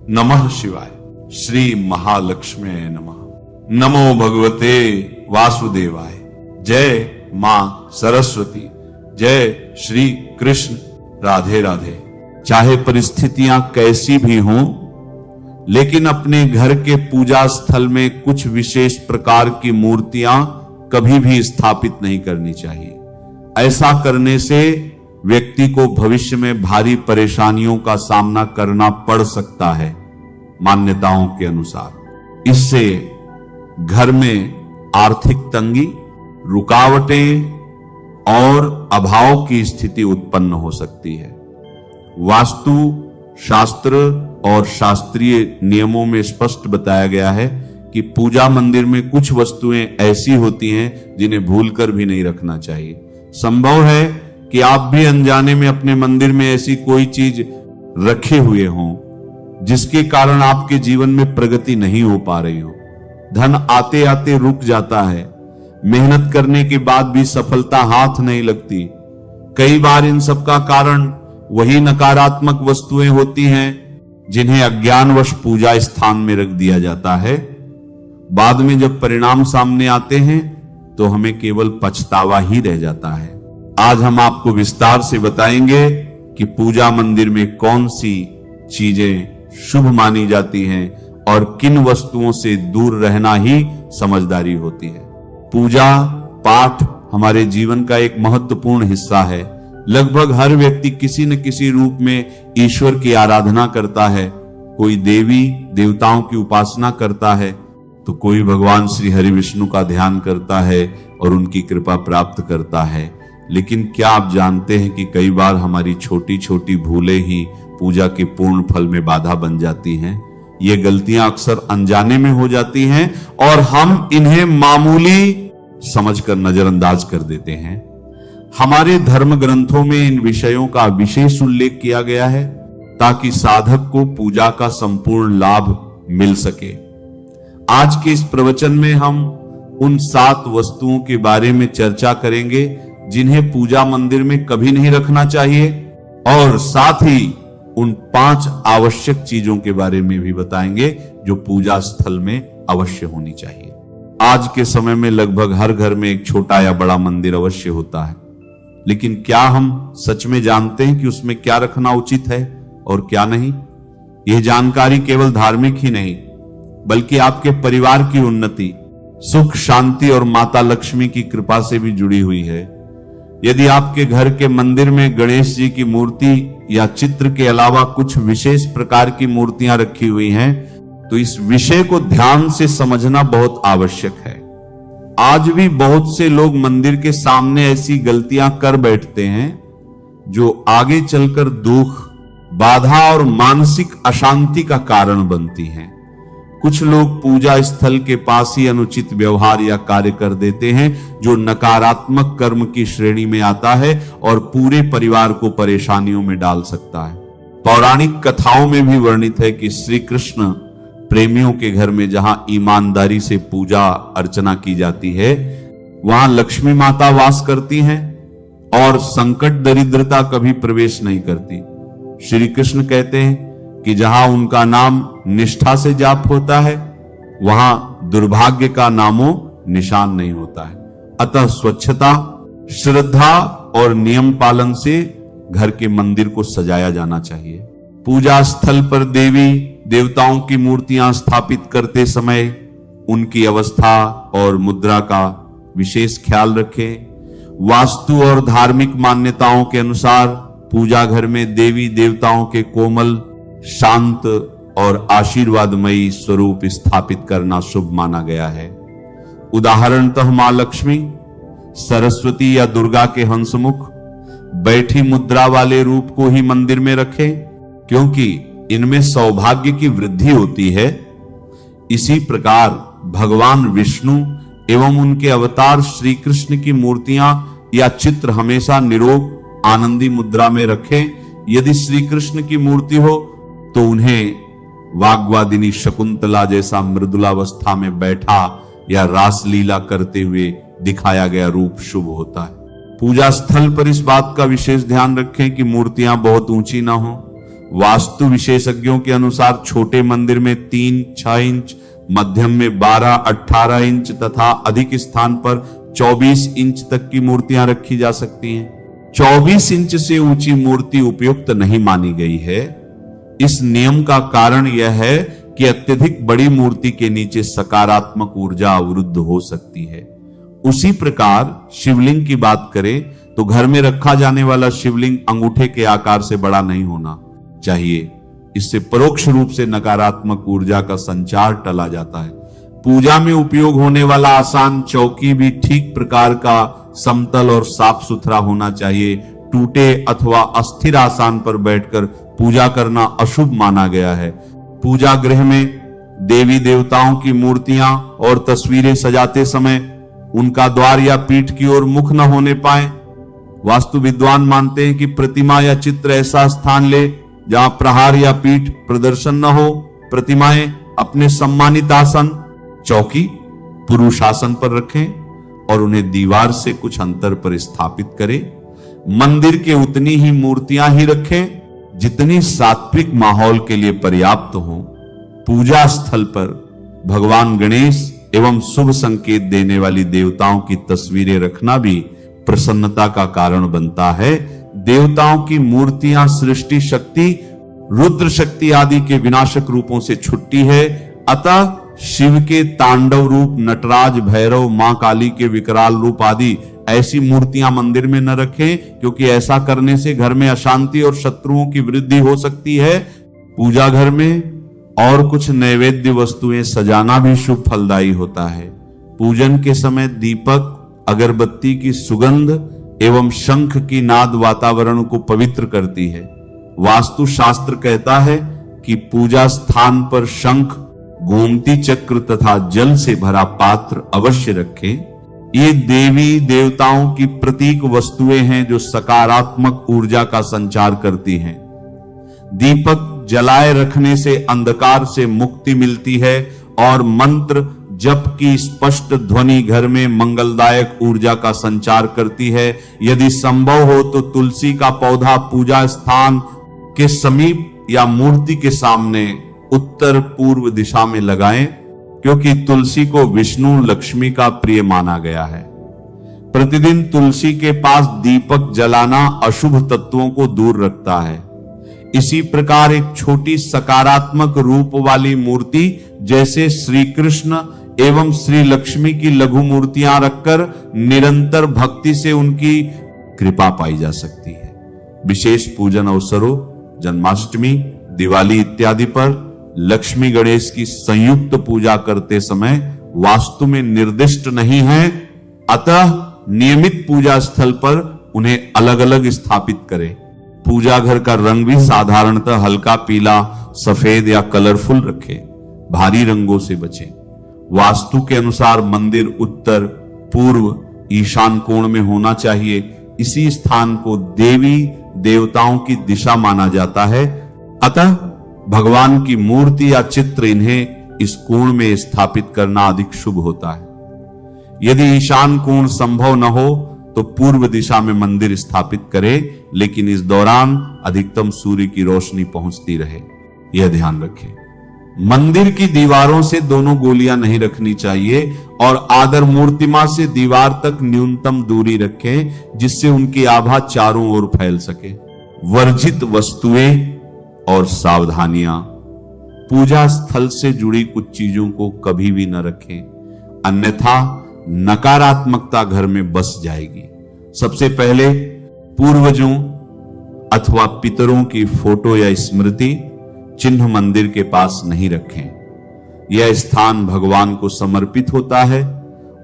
नमः शिवाय। श्री महालक्ष्मी नमः। नमो भगवते वासुदेवाय। जय मां सरस्वती। जय श्री कृष्ण। राधे राधे। चाहे परिस्थितियां कैसी भी हों, लेकिन अपने घर के पूजा स्थल में कुछ विशेष प्रकार की मूर्तियां कभी भी स्थापित नहीं करनी चाहिए। ऐसा करने से व्यक्ति को भविष्य में भारी परेशानियों का सामना करना पड़ सकता है मान्यताओं के अनुसार। इससे घर में आर्थिक तंगी, रुकावटें और अभाव की स्थिति उत्पन्न हो सकती है। वास्तु शास्त्र और शास्त्रीय नियमों में स्पष्ट बताया गया है कि पूजा मंदिर में कुछ वस्तुएं ऐसी होती हैं जिन्हें भूलकर भी नहीं रखना चाहिए। संभव है कि आप भी अनजाने में अपने मंदिर में ऐसी कोई चीज रखे हुए हों जिसके कारण आपके जीवन में प्रगति नहीं हो पा रही हो। धन आते आते रुक जाता है, मेहनत करने के बाद भी सफलता हाथ नहीं लगती। कई बार इन सब का कारण वही नकारात्मक वस्तुएं होती हैं जिन्हें अज्ञानवश पूजा स्थान में रख दिया जाता है। बाद में जब परिणाम सामने आते हैं तो हमें केवल पछतावा ही रह जाता है। आज हम आपको विस्तार से बताएंगे कि पूजा मंदिर में कौन सी चीजें शुभ मानी जाती हैं और किन वस्तुओं से दूर रहना ही समझदारी होती है। पूजा पाठ हमारे जीवन का एक महत्वपूर्ण हिस्सा है। लगभग हर व्यक्ति किसी न किसी रूप में ईश्वर की आराधना करता है। कोई देवी देवताओं की उपासना करता है तो कोई भगवान श्री हरि विष्णु का ध्यान करता है और उनकी कृपा प्राप्त करता है। लेकिन क्या आप जानते हैं कि कई बार हमारी छोटी छोटी भूलें ही पूजा के पूर्ण फल में बाधा बन जाती हैं। ये गलतियां अक्सर अनजाने में हो जाती हैं और हम इन्हें मामूली समझकर नजरअंदाज कर देते हैं। हमारे धर्म ग्रंथों में इन विषयों का विशेष उल्लेख किया गया है ताकि साधक को पूजा का संपूर्ण लाभ मिल सके। आज के इस प्रवचन में हम उन 7 वस्तुओं के बारे में चर्चा करेंगे जिन्हें पूजा मंदिर में कभी नहीं रखना चाहिए, और साथ ही उन 5 आवश्यक चीजों के बारे में भी बताएंगे जो पूजा स्थल में अवश्य होनी चाहिए। आज के समय में लगभग हर घर में एक छोटा या बड़ा मंदिर अवश्य होता है, लेकिन क्या हम सच में जानते हैं कि उसमें क्या रखना उचित है और क्या नहीं? यह जानकारी केवल धार्मिक ही नहीं बल्कि आपके परिवार की उन्नति, सुख, शांति और माता लक्ष्मी की कृपा से भी जुड़ी हुई है। यदि आपके घर के मंदिर में गणेश जी की मूर्ति या चित्र के अलावा कुछ विशेष प्रकार की मूर्तियां रखी हुई हैं, तो इस विषय को ध्यान से समझना बहुत आवश्यक है। आज भी बहुत से लोग मंदिर के सामने ऐसी गलतियां कर बैठते हैं जो आगे चलकर दुख, बाधा और मानसिक अशांति का कारण बनती हैं। कुछ लोग पूजा स्थल के पास ही अनुचित व्यवहार या कार्य कर देते हैं जो नकारात्मक कर्म की श्रेणी में आता है और पूरे परिवार को परेशानियों में डाल सकता है। पौराणिक कथाओं में भी वर्णित है कि श्री कृष्ण प्रेमियों के घर में जहां ईमानदारी से पूजा अर्चना की जाती है, वहां लक्ष्मी माता वास करती हैं और संकट दरिद्रता कभी प्रवेश नहीं करती। श्री कृष्ण कहते हैं कि जहां उनका नाम निष्ठा से जाप होता है, वहां दुर्भाग्य का नामो निशान नहीं होता है। अतः स्वच्छता, श्रद्धा और नियम पालन से घर के मंदिर को सजाया जाना चाहिए। पूजा स्थल पर देवी देवताओं की मूर्तियां स्थापित करते समय उनकी अवस्था और मुद्रा का विशेष ख्याल रखें। वास्तु और धार्मिक मान्यताओं के अनुसार पूजा घर में देवी देवताओं के कोमल, शांत और आशीर्वादमयी स्वरूप स्थापित करना शुभ माना गया है। उदाहरणतः मां लक्ष्मी, सरस्वती या दुर्गा के हंसमुख, बैठी मुद्रा वाले रूप को ही मंदिर में रखें, क्योंकि इनमें सौभाग्य की वृद्धि होती है। इसी प्रकार भगवान विष्णु एवं उनके अवतार श्री कृष्ण की मूर्तियां या चित्र हमेशा निरोग, आनंदी मुद्रा में रखें। यदि श्री कृष्ण की मूर्ति हो तो उन्हें वाग्वादिनी शकुंतला जैसा मृदुलावस्था में बैठा या रासलीला करते हुए दिखाया गया रूप शुभ होता है। पूजा स्थल पर इस बात का विशेष ध्यान रखें कि मूर्तियां बहुत ऊंची ना हो। वास्तु विशेषज्ञों के अनुसार छोटे मंदिर में 3-6 इंच, मध्यम में 12-18 इंच तथा अधिक स्थान पर 24 इंच तक की मूर्तियां रखी जा सकती हैं। 24 इंच से ऊंची मूर्ति उपयुक्त नहीं मानी गई है। इस नियम का कारण यह है कि अत्यधिक बड़ी मूर्ति के नीचे सकारात्मक ऊर्जा अवरुद्ध हो सकती है। उसी प्रकार शिवलिंग की बात करें तो घर में रखा जाने वाला शिवलिंग अंगूठे के आकार से बड़ा नहीं होना चाहिए। इससे परोक्ष रूप से नकारात्मक ऊर्जा का संचार टला जाता है। पूजा में उपयोग होने वाला आसान चौकी भी ठीक प्रकार का समतल और साफ सुथरा होना चाहिए। टूटे अथवा अस्थिर आसान पर बैठकर पूजा करना अशुभ माना गया है। पूजा गृह में देवी देवताओं की मूर्तियां और तस्वीरें सजाते समय उनका द्वार या पीठ की ओर मुख न होने पाए। वास्तु विद्वान मानते हैं कि प्रतिमा या चित्र ऐसा स्थान ले जहां प्रहार या पीठ प्रदर्शन न हो। प्रतिमाएं अपने सम्मानित आसन, चौकी, पुरुष आसन पर रखें और उन्हें दीवार से कुछ अंतर पर स्थापित करें। मंदिर के उतनी ही मूर्तियां ही रखें जितनी सात्विक माहौल के लिए पर्याप्त हो। पूजा स्थल पर भगवान गणेश एवं शुभ संकेत देने वाली देवताओं की तस्वीरें रखना भी प्रसन्नता का कारण बनता है। देवताओं की मूर्तियां सृष्टि शक्ति, रुद्र शक्ति आदि के विनाशक रूपों से छुट्टी है। अतः शिव के तांडव रूप, नटराज, भैरव, मां काली के विकराल रूप आदि ऐसी मूर्तियां मंदिर में न रखें, क्योंकि ऐसा करने से घर में अशांति और शत्रुओं की वृद्धि हो सकती है। पूजा घर में और कुछ नैवेद्य वस्तुएं सजाना भी शुभ फलदायी होता है। पूजन के समय दीपक, अगरबत्ती की सुगंध एवं शंख की नाद वातावरण को पवित्र करती है। वास्तु शास्त्र कहता है कि पूजा स्थान पर शंख, गोमती चक्र तथा जल से भरा पात्र अवश्य रखें। ये देवी देवताओं की प्रतीक वस्तुएं हैं जो सकारात्मक ऊर्जा का संचार करती हैं। दीपक जलाए रखने से अंधकार से मुक्ति मिलती है और मंत्र जप की स्पष्ट ध्वनि घर में मंगलदायक ऊर्जा का संचार करती है। यदि संभव हो तो तुलसी का पौधा पूजा स्थान के समीप या मूर्ति के सामने उत्तर पूर्व दिशा में लगाएं, क्योंकि तुलसी को विष्णु लक्ष्मी का प्रिय माना गया है। प्रतिदिन तुलसी के पास दीपक जलाना अशुभ तत्वों को दूर रखता है। इसी प्रकार एक छोटी सकारात्मक रूप वाली मूर्ति जैसे श्री कृष्ण एवं श्री लक्ष्मी की लघु मूर्तियां रखकर निरंतर भक्ति से उनकी कृपा पाई जा सकती है। विशेष पूजन अवसरों, जन्माष्टमी, दिवाली इत्यादि पर लक्ष्मी गणेश की संयुक्त पूजा करते समय वास्तु में निर्दिष्ट नहीं है, अतः नियमित पूजा स्थल पर उन्हें अलग अलग स्थापित करें। पूजा घर का रंग भी साधारणतः हल्का पीला, सफेद या कलरफुल रखें। भारी रंगों से बचें। वास्तु के अनुसार मंदिर उत्तर, पूर्व, ईशान कोण में होना चाहिए। इसी स्थान को देवी देवताओं की दिशा माना जाता है, अतः भगवान की मूर्ति या चित्र इन्हें इस कोण में स्थापित करना अधिक शुभ होता है। यदि ईशान कोण संभव न हो तो पूर्व दिशा में मंदिर स्थापित करें, लेकिन इस दौरान अधिकतम सूर्य की रोशनी पहुंचती रहे, यह ध्यान रखें। मंदिर की दीवारों से दोनों गोलियां नहीं रखनी चाहिए और आदर मूर्तिमा से दीवार तक न्यूनतम दूरी रखें, जिससे उनकी आभा चारों ओर फैल सके। वर्जित वस्तुएं और सावधानियां। पूजा स्थल से जुड़ी कुछ चीजों को कभी भी न रखें, अन्यथा नकारात्मकता घर में बस जाएगी। सबसे पहले पूर्वजों अथवा पितरों की फोटो या स्मृति चिन्ह मंदिर के पास नहीं रखें। यह स्थान भगवान को समर्पित होता है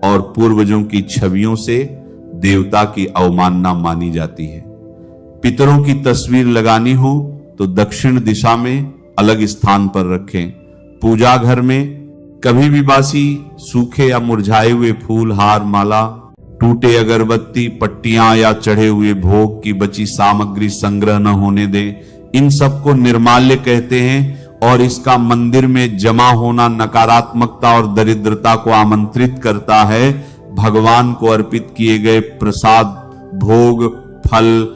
और पूर्वजों की छवियों से देवता की अवमानना मानी जाती है। पितरों की तस्वीर लगानी हो तो दक्षिण दिशा में अलग स्थान पर रखें। पूजा घर में कभी भी बासी, सूखे या मुरझाए हुए फूल, हार, माला, टूटे अगरबत्ती, पट्टियां या चढ़े हुए भोग की बची सामग्री संग्रह न होने दें। इन सबको निर्माल्य कहते हैं और इसका मंदिर में जमा होना नकारात्मकता और दरिद्रता को आमंत्रित करता है। भगवान को अर्पित किए गए प्रसाद, भोग, फल,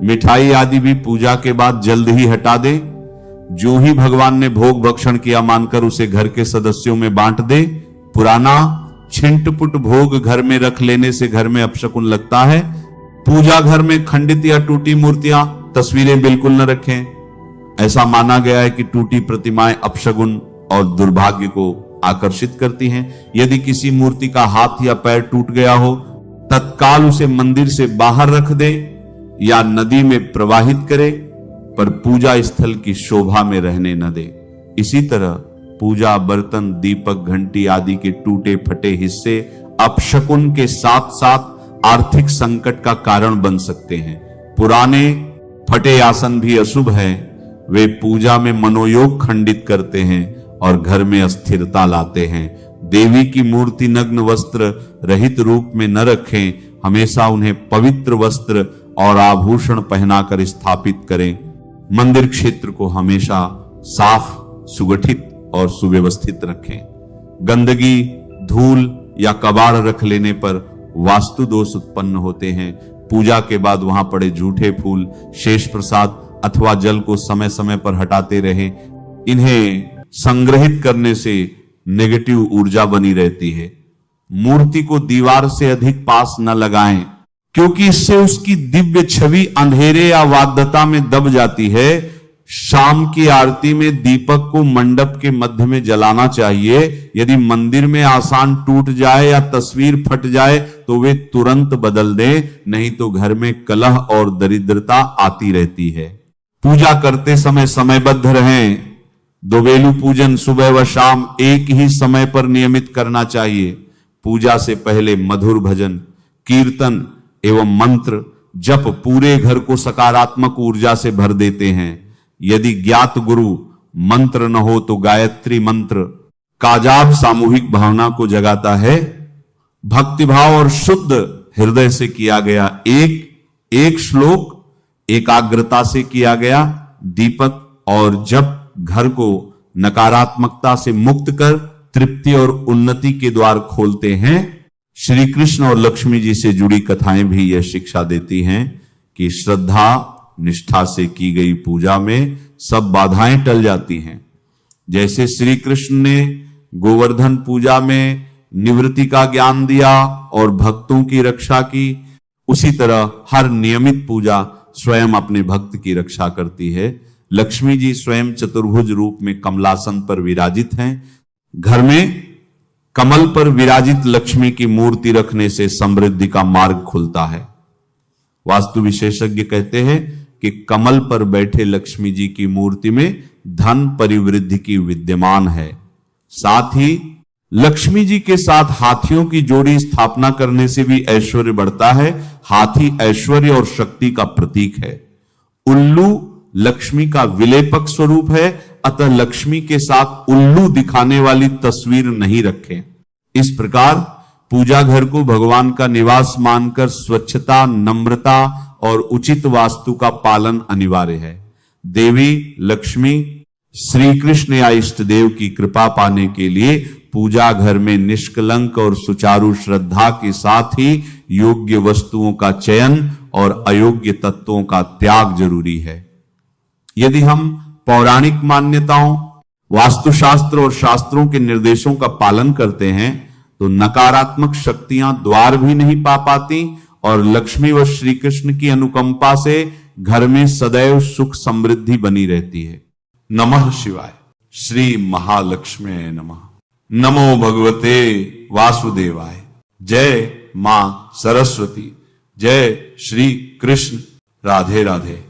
मिठाई आदि भी पूजा के बाद जल्द ही हटा दें। जो ही भगवान ने भोग भक्षण किया मानकर उसे घर के सदस्यों में बांट दे। पुराना छिंटपुट भोग घर में रख लेने से घर में अपशकुन लगता है। पूजा घर में खंडित या टूटी मूर्तियां, तस्वीरें बिल्कुल न रखें। ऐसा माना गया है कि टूटी प्रतिमाएं अपशगुन और दुर्भाग्य को आकर्षित करती हैं। यदि किसी मूर्ति का हाथ या पैर टूट गया हो, तत्काल उसे मंदिर से बाहर रख दे या नदी में प्रवाहित करे, पर पूजा स्थल की शोभा में रहने न दे। इसी तरह पूजा बर्तन, दीपक, घंटी आदि के टूटे फटे हिस्से अपशकुन के साथ साथ आर्थिक संकट का कारण बन सकते हैं। पुराने फटे आसन भी अशुभ है। वे पूजा में मनोयोग खंडित करते हैं और घर में अस्थिरता लाते हैं। देवी की मूर्ति नग्न वस्त्र रहित रूप में न रखें। हमेशा उन्हें पवित्र वस्त्र और आभूषण पहनाकर स्थापित करें। मंदिर क्षेत्र को हमेशा साफ, सुगठित और सुव्यवस्थित रखें। गंदगी, धूल या कबाड़ रख लेने पर वास्तु दोष उत्पन्न होते हैं। पूजा के बाद वहां पड़े झूठे फूल, शेष प्रसाद अथवा जल को समय समय पर हटाते रहें। इन्हें संग्रहित करने से नेगेटिव ऊर्जा बनी रहती है। मूर्ति को दीवार से अधिक पास न लगाएं, क्योंकि इससे उसकी दिव्य छवि अंधेरे या वाग्दत्ता में दब जाती है। शाम की आरती में दीपक को मंडप के मध्य में जलाना चाहिए। यदि मंदिर में आसान टूट जाए या तस्वीर फट जाए तो वे तुरंत बदल दें, नहीं तो घर में कलह और दरिद्रता आती रहती है। पूजा करते समय समयबद्ध रहें। दोवेलू पूजन सुबह व शाम एक ही समय पर नियमित करना चाहिए। पूजा से पहले मधुर भजन, कीर्तन एवं मंत्र जप पूरे घर को सकारात्मक ऊर्जा से भर देते हैं। यदि ज्ञात गुरु मंत्र न हो तो गायत्री मंत्र का जाप सामूहिक भावना को जगाता है। भक्तिभाव और शुद्ध हृदय से किया गया एक श्लोक एकाग्रता से किया गया दीपक और जप घर को नकारात्मकता से मुक्त कर तृप्ति और उन्नति के द्वार खोलते हैं। श्री कृष्ण और लक्ष्मी जी से जुड़ी कथाएं भी यह शिक्षा देती हैं कि श्रद्धा निष्ठा से की गई पूजा में सब बाधाएं टल जाती हैं। जैसे श्री कृष्ण ने गोवर्धन पूजा में निवृत्ति का ज्ञान दिया और भक्तों की रक्षा की, उसी तरह हर नियमित पूजा स्वयं अपने भक्त की रक्षा करती है। लक्ष्मी जी स्वयं चतुर्भुज रूप में कमलासन पर विराजित हैं। घर में कमल पर विराजित लक्ष्मी की मूर्ति रखने से समृद्धि का मार्ग खुलता है। वास्तु विशेषज्ञ कहते हैं कि कमल पर बैठे लक्ष्मी जी की मूर्ति में धन परिवृद्धि की विद्यमान है। साथ ही लक्ष्मी जी के साथ हाथियों की जोड़ी स्थापना करने से भी ऐश्वर्य बढ़ता है। हाथी ऐश्वर्य और शक्ति का प्रतीक है। उल्लू लक्ष्मी का विलेपक स्वरूप है, अतः लक्ष्मी के साथ उल्लू दिखाने वाली तस्वीर नहीं रखें। इस प्रकार पूजा घर को भगवान का निवास मानकर स्वच्छता, नम्रता और उचित वास्तु का पालन अनिवार्य है। देवी लक्ष्मी, श्री कृष्ण या इष्ट देव की कृपा पाने के लिए पूजा घर में निष्कलंक और सुचारू श्रद्धा के साथ ही योग्य वस्तुओं का चयन और अयोग्य तत्वों का त्याग जरूरी है। यदि हम पौराणिक मान्यताओं, वास्तुशास्त्र और शास्त्रों के निर्देशों का पालन करते हैं तो नकारात्मक शक्तियां द्वार भी नहीं पा पाती और लक्ष्मी व श्री कृष्ण की अनुकंपा से घर में सदैव सुख समृद्धि बनी रहती है। नमः शिवाय। श्री महालक्ष्मी नमः। नमो भगवते वासुदेवाय। जय मां सरस्वती। जय श्री कृष्ण। राधे राधे।